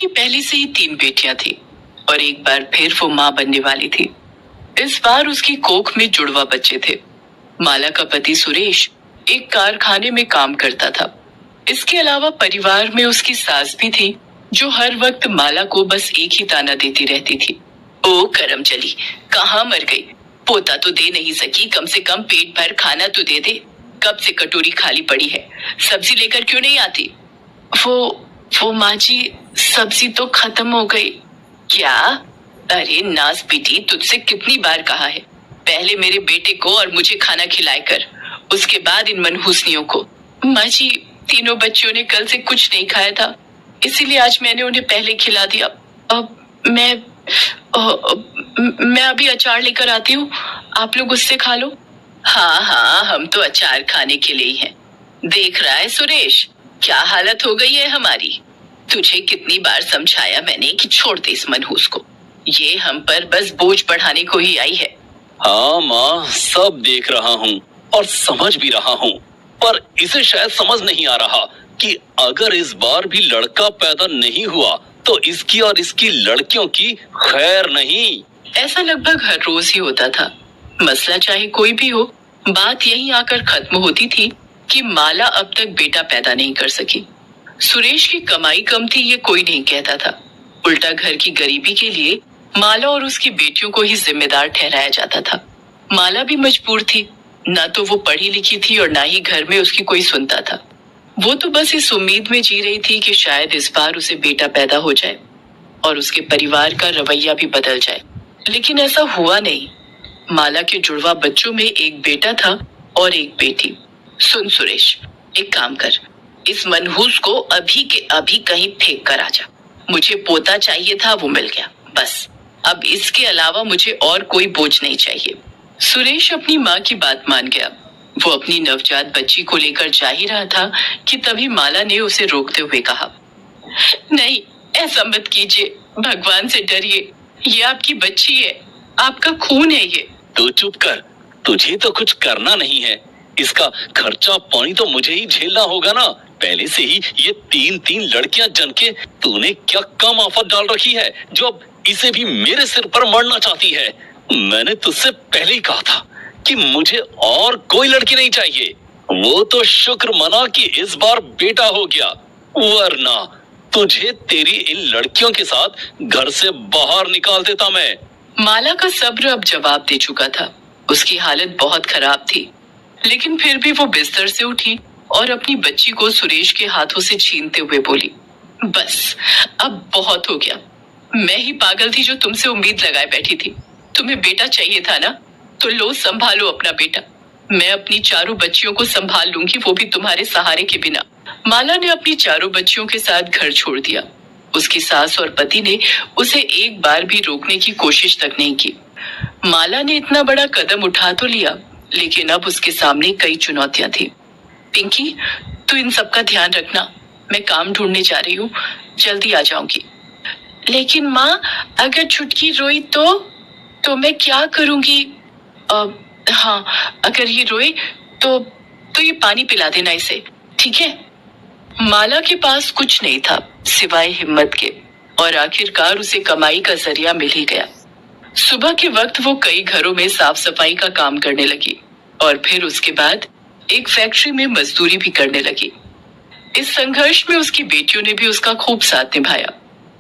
की पहले से ही 3 बेटियां थी और एक बार फिर वो माँ बनने वाली थी। इस बार उसकी कोख में जुड़वा बच्चे थे। माला का पति सुरेश एक कारखाने में काम करता था। इसके अलावा परिवार में उसकी सास भी थी, जो हर वक्त माला को बस एक ही ताना देती रहती थी। ओ करम चली, कहाँ मर गई? पोता तो दे नहीं सकी, कम से कम पेट भर खाना तो दे दे। कब से कटोरी खाली पड़ी है, सब्जी लेकर क्यों नहीं आती? वो माँ जी, सब्जी तो खत्म हो गई। क्या? अरे नास बेटी, तुझसे कितनी बार कहा है, पहले मेरे बेटे को और मुझे खाना खिलाए कर, उसके बाद इन मनहूसनियों को। माँ जी, तीनों बच्चों ने कल से कुछ नहीं खाया था, इसीलिए आज मैंने उन्हें पहले खिला दिया। अब मैं अभी अचार लेकर आती हूँ, आप लोग उससे खा लो। हाँ हाँ, हम तो अचार खाने के लिए ही हैं। देख रहा है सुरेश, क्या हालत हो गई है हमारी। तुझे कितनी बार समझाया मैंने कि छोड़ दे इस मनहूस को, ये हम पर बस बोझ बढ़ाने को ही आई है। हाँ माँ, सब देख रहा हूँ और समझ भी रहा हूँ, पर इसे शायद समझ नहीं आ रहा कि अगर इस बार भी लड़का पैदा नहीं हुआ तो इसकी और इसकी लड़कियों की खैर नहीं। ऐसा लगभग हर रोज ही होता था। मसला चाहे कोई भी हो, बात यहीं आकर खत्म होती थी कि माला अब तक बेटा पैदा नहीं कर सकी। सुरेश की कमाई कम थी, ये कोई नहीं कहता था। उल्टा घर की गरीबी के लिए माला और उसकी बेटियों को ही जिम्मेदार ठहराया जाता था। माला भी मजबूर थी, ना तो वो पढ़ी लिखी थी और ना ही घर में उसकी कोई सुनता था। वो तो बस इस उम्मीद में जी रही थी कि शायद इस बार उसे बेटा पैदा हो जाए और उसके परिवार का रवैया भी बदल जाए, लेकिन ऐसा हुआ नहीं। माला के जुड़वा बच्चों में एक बेटा था और एक बेटी। सुन सुरेश, एक काम कर, इस मनहूस को अभी के अभी कहीं फेंक कर आ जा। मुझे पोता चाहिए था, वो मिल गया, बस अब इसके अलावा मुझे और कोई बोझ नहीं चाहिए। सुरेश अपनी माँ की बात मान गया। वो अपनी नवजात बच्ची को लेकर जा ही रहा था कि तभी माला ने उसे रोकते हुए कहा, नहीं, ऐसा मत कीजिए, भगवान से डरिए, ये आपकी बच्ची है, आपका खून है ये। तू चुप कर, तुझे तो कुछ करना नहीं है, इसका खर्चा पानी तो मुझे ही झेलना होगा ना। पहले से ही ये 3 लड़कियां जन के तूने क्या कम आफत डाल रखी है जो अब इसे भी मेरे सिर पर मरना चाहती है। मैंने तुझसे पहले ही कहा था कि मुझे और कोई लड़की नहीं चाहिए। वो तो शुक्र मना कि इस बार बेटा हो गया, वरना तुझे तेरी इन लड़कियों के साथ घर से बाहर निकाल देता मैं। माला का सब्र अब जवाब दे चुका था। उसकी हालत बहुत खराब थी, लेकिन फिर भी वो बिस्तर से उठी और अपनी बच्ची को सुरेश के हाथों से छीनते हुए बोली, बस अब बहुत हो गया। मैं ही पागल थी जो तुमसे उम्मीद लगाए बैठी थी। तुम्हें बेटा चाहिए था ना, तो लो संभालो अपना बेटा। मैं अपनी चारों बच्चियों को संभाल लूंगी, वो भी तुम्हारे सहारे के बिना। माला ने अपनी चारों बच्चियों के साथ घर छोड़ दिया। उसकी सास और पति ने उसे एक बार भी रोकने की कोशिश तक नहीं की। माला ने इतना बड़ा कदम उठा तो लिया, लेकिन अब उसके सामने कई चुनौतियां थी। पिंकी, तू इन सब का ध्यान रखना, मैं काम ढूंढने जा रही हूँ, जल्दी आ जाऊंगी। लेकिन माँ, अगर छुटकी रोई तो मैं क्या करूंगी? हाँ, अगर ये रोए तो ये पानी पिला देना इसे, ठीक है? माला के पास कुछ नहीं था सिवाय हिम्मत के, और आखिरकार उसे कमाई का जरिया मिल ही गया। सुबह के वक्त वो कई घरों में साफ सफाई का काम करने लगी और फिर उसके बाद एक फैक्ट्री में मजदूरी भी करने लगी। इस संघर्ष में उसकी बेटियों ने भी उसका खूब साथ निभाया।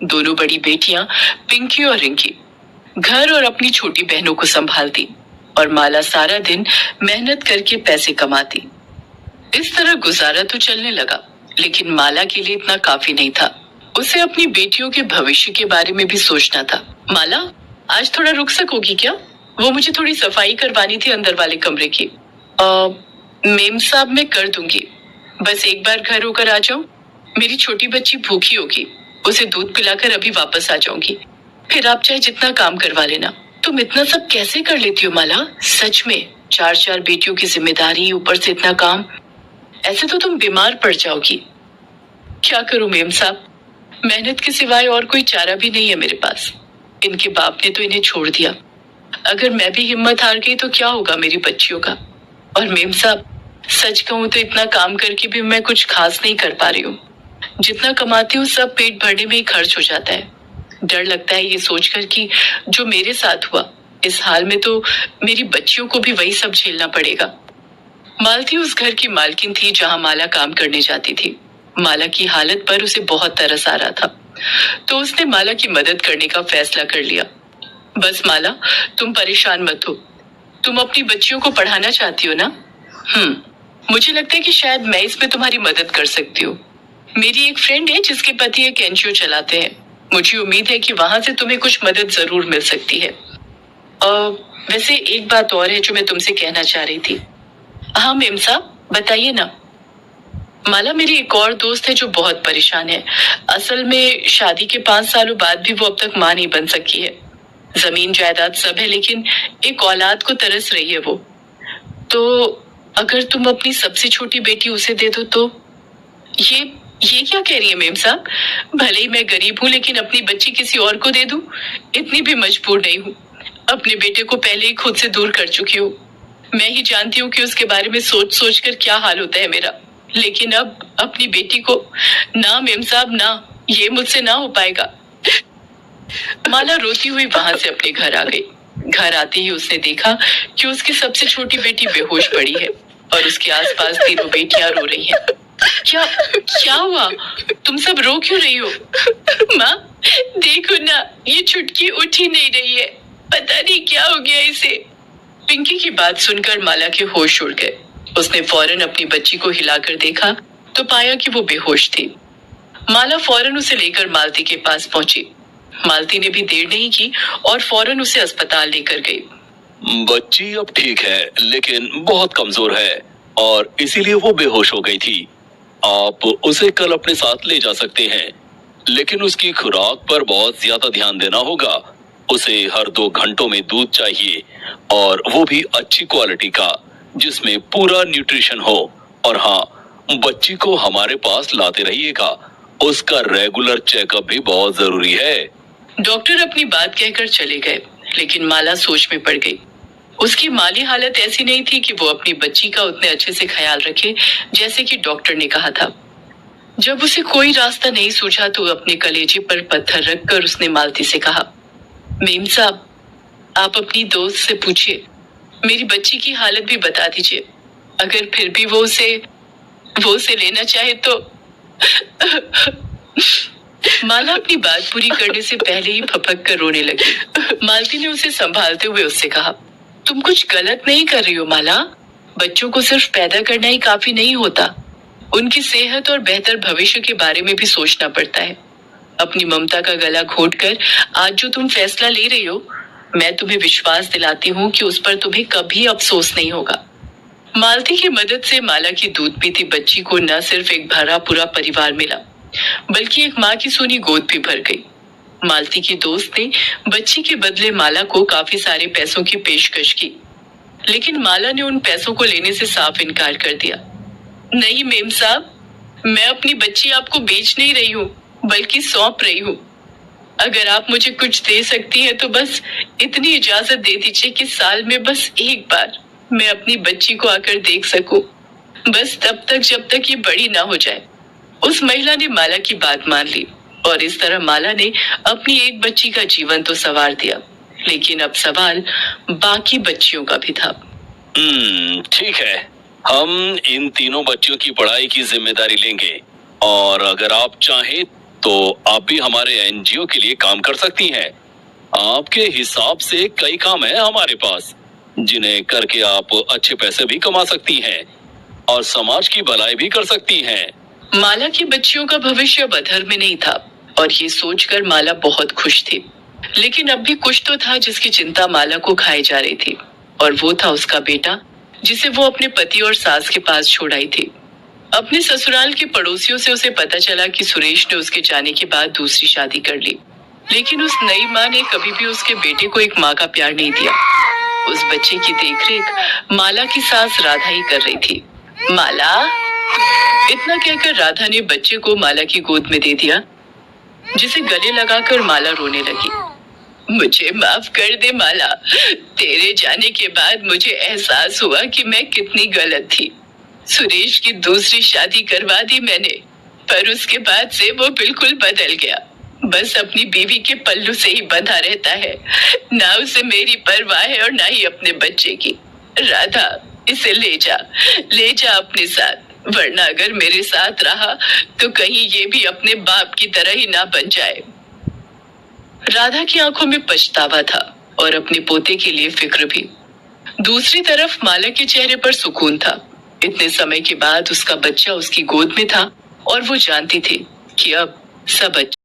दोनों बड़ी बेटियां पिंकी और रिंकी घर और अपनी छोटी बहनों को संभालती और माला सारा दिन मेहनत करके पैसे कमाती। इस तरह गुजारा तो चलने लगा, लेकिन माला के लिए इतना काफी नहीं था। उसे अपनी बेटियों के भविष्य के बारे में भी सोचना था। माला, आज थोड़ा रुक सकोगी क्या? वो मुझे थोड़ी सफाई करवानी थी अंदर वाले कमरे की। मेम साहब, मैं कर दूंगी, बस एक बार घर होकर आ जाओ। मेरी छोटी बच्ची भूखी होगी, उसे दूध पिलाकर अभी वापस आ जाऊंगी, फिर आप चाहे जितना काम करवा लेना। तुम इतना सब कैसे कर लेती हो माला? सच में 4 बेटियों की जिम्मेदारी, ऊपर से इतना काम, ऐसे तो तुम बीमार पड़ जाओगी। क्या करूं मेम साहब, मेहनत के सिवाय और कोई चारा भी नहीं है मेरे पास। इनके बाप ने तो इन्हें छोड़ दिया, अगर मैं भी हिम्मत हार गई तो क्या होगा मेरी बच्चियों का? और मेम साहब, सच कहूं तो इतना काम करके भी मैं कुछ खास नहीं कर पा रही हूँ। जितना कमाती हूँ सब पेट भरने में ही खर्च हो जाता है। डर लगता है ये सोचकर कि जो मेरे साथ हुआ, इस हाल में तो मेरी बच्चियों को भी वही सब झेलना पड़ेगा। मालती उस घर की मालकिन थी जहां माला काम करने जाती थी। माला की हालत पर उसे बहुत तरस आ रहा था, तो उसने माला की मदद करने का फैसला कर लिया। बस माला, तुम परेशान मत हो। तुम अपनी बच्चियों को पढ़ाना चाहती हो ना? मुझे लगता है कि शायद मैं इसमें तुम्हारी मदद कर सकती हूँ। मेरी एक फ्रेंड है जिसके पति एक एनजीओ चलाते हैं। मुझे उम्मीद है कि वहां से तुम्हें कुछ मदद जरूर मिल सकती है। वैसे एक बात और है जो मैं तुमसे कहना चाह रही थी। हाँ मेम साहब, बताइए ना। माला, मेरी एक और दोस्त है जो बहुत परेशान है। असल में शादी के 5 सालों बाद भी वो अब तक मां नहीं बन सकी है। जमीन जायदाद सब है, लेकिन एक औलाद को तरस रही है वो। तो अगर तुम अपनी सबसे छोटी बेटी उसे दे दो तो? ये क्या कह रही है मेम साहब? भले ही मैं गरीब हूँ, लेकिन अपनी बच्ची किसी और को दे दूं, इतनी भी मजबूर नहीं हूँ। अपने बेटे को पहले ही खुद से दूर कर चुकी हूँ। मैं ही जानती हूँ कि उसके बारे में सोच सोच कर क्या हाल होता है मेरा। लेकिन अब अपनी बेटी को? ना मेम साहब ना, ये मुझसे ना हो पाएगा। माला रोती हुई वहां से अपने घर आ गई। घर आते ही उसने देखा कि उसकी सबसे छोटी बेटी बेहोश पड़ी है और उसके आसपास तीनों बेटियां रो रही हैं। क्या हुआ? तुम सब रो क्यों रही हो? माँ, देखो ना, ये छुटकी उठ ही नहीं रही है। पता नहीं क्या हो गया इसे। पिंकी की बात सुनकर माला के होश उड़ गए। उसने फौरन अपनी बच्ची को हिलाकर देखा तो पाया कि वो बेहोश थी। माला फौरन उसे लेकर मालती के पास पहुंची। मालती ने भी देर नहीं की और फौरन उसे अस्पताल लेकर गई। बच्ची अब ठीक है, लेकिन बहुत कमजोर है और इसीलिए वो बेहोश हो गई थी। आप उसे कल अपने साथ ले जा सकते हैं, लेकिन उसकी खुराक पर बहुत ज्यादा ध्यान देना होगा। उसे हर 2 घंटों में दूध चाहिए और वो भी अच्छी क्वालिटी का, जिसमें पूरा न्यूट्रिशन हो। और हाँ, बच्ची को हमारे पास लाते रहिएगा। उसका रेगुलर चेकअप भी बहुत जरूरी है। डॉक्टर अपनी बात कहकर चले गए, लेकिन माला सोच में पड़ गई। उसकी माली हालत ऐसी नहीं थी कि वो अपनी बच्ची का उतने अच्छे से ख्याल रखे जैसे कि डॉक्टर ने कहा था। जब उसे कोई रास्ता नहीं सूझा तो अपने कलेजे पर पत्थर रखकर उसने मालती से कहा, मेम साहब, आप अपनी दोस्त से पूछिए, मेरी बच्ची की हालत भी बता दीजिए। अगर फिर भी वो उसे लेना चाहे तो। माला अपनी बात पूरी करने से पहले ही फपक कर रोने लगी। मालती ने उसे संभालते हुए उससे कहा, तुम कुछ गलत नहीं कर रही हो माला। बच्चों को सिर्फ पैदा करना ही काफी नहीं होता, उनकी सेहत और बेहतर भविष्य के बारे में भी सोचना पड़ता है। अपनी ममता का गला घोटकर आज जो तुम फैसला ले रही हो, मैं तुम्हें विश्वास दिलाती हूँ कि उस पर तुम्हें कभी अफसोस नहीं होगा। मालती की मदद से माला की दूध पीती बच्ची को न सिर्फ एक भरा पूरा परिवार मिला, बल्कि एक माँ की सोनी गोद भी भर गई। मालती की दोस्त ने बच्ची के बदले माला को काफी सारे पैसों की पेशकश की, लेकिन माला ने उन पैसों को लेने से साफ इनकार कर दिया। नहीं मेम साहब, मैं अपनी बच्ची आपको बेच नहीं रही हूँ, बल्कि सौंप रही हूँ। अगर आप मुझे कुछ दे सकती हैं तो बस इतनी इजाजत दे दीजिए कि साल में बस एक बार मैं अपनी बच्ची को आकर देख सकूं, बस तब तक जब तक ये बड़ी ना हो जाए। उस महिला ने माला की बात मान ली और इस तरह माला ने अपनी एक बच्ची का जीवन तो संवार दिया, लेकिन अब सवाल बाकी बच्चियों का भी था। ठीक है, हम इन तीनों बच्चियों की पढ़ाई की जिम्मेदारी लेंगे और अगर आप चाहें तो आप भी हमारे एनजीओ के लिए काम कर सकती हैं। आपके हिसाब से कई काम है हमारे पास, जिन्हें करके आप अच्छे पैसे भी कमा सकती हैं और समाज की भलाई भी कर सकती हैं। माला की बच्चियों का भविष्य अब अधर में नहीं था और ये सोचकर माला बहुत खुश थी। लेकिन अब भी कुछ तो था जिसकी चिंता माला को खाई जा रही थी, और वो था उसका बेटा, जिसे वो अपने पति और सास के पास छोड़ आई थी। अपने ससुराल के पड़ोसियों से उसे पता चला कि सुरेश ने उसके जाने के बाद दूसरी शादी कर ली, लेकिन उस नई माँ ने कभी भी उसके बेटे को एक माँ का प्यार नहीं दिया। उस बच्चे की देखरेख माला की सास राधा ही कर रही थी। माला, इतना कहकर राधा ने बच्चे को माला की गोद में दे दिया, जिसे गले लगाकर माला रोने लगी। मुझे माफ कर दे माला, तेरे जाने के बाद मुझे एहसास हुआ कि मैं कितनी गलत थी। सुरेश की दूसरी शादी करवा दी मैंने, पर उसके बाद से वो बिल्कुल बदल गया। बस अपनी बीवी के पल्लू से ही बंधा रहता है। ना उसे मेरी परवाह है और ना ही अपने बच्चे की। राधा, इसे ले जा अपने साथ, वरना अगर मेरे साथ रहा तो कहीं ये भी अपने बाप की तरह ही ना बन जाए। राधा की आंखों में पछतावा था और अपने पोते के लिए फिक्र भी। दूसरी तरफ माला के चेहरे पर सुकून था। इतने समय के बाद उसका बच्चा उसकी गोद में था और वो जानती थी कि अब सब अच्छा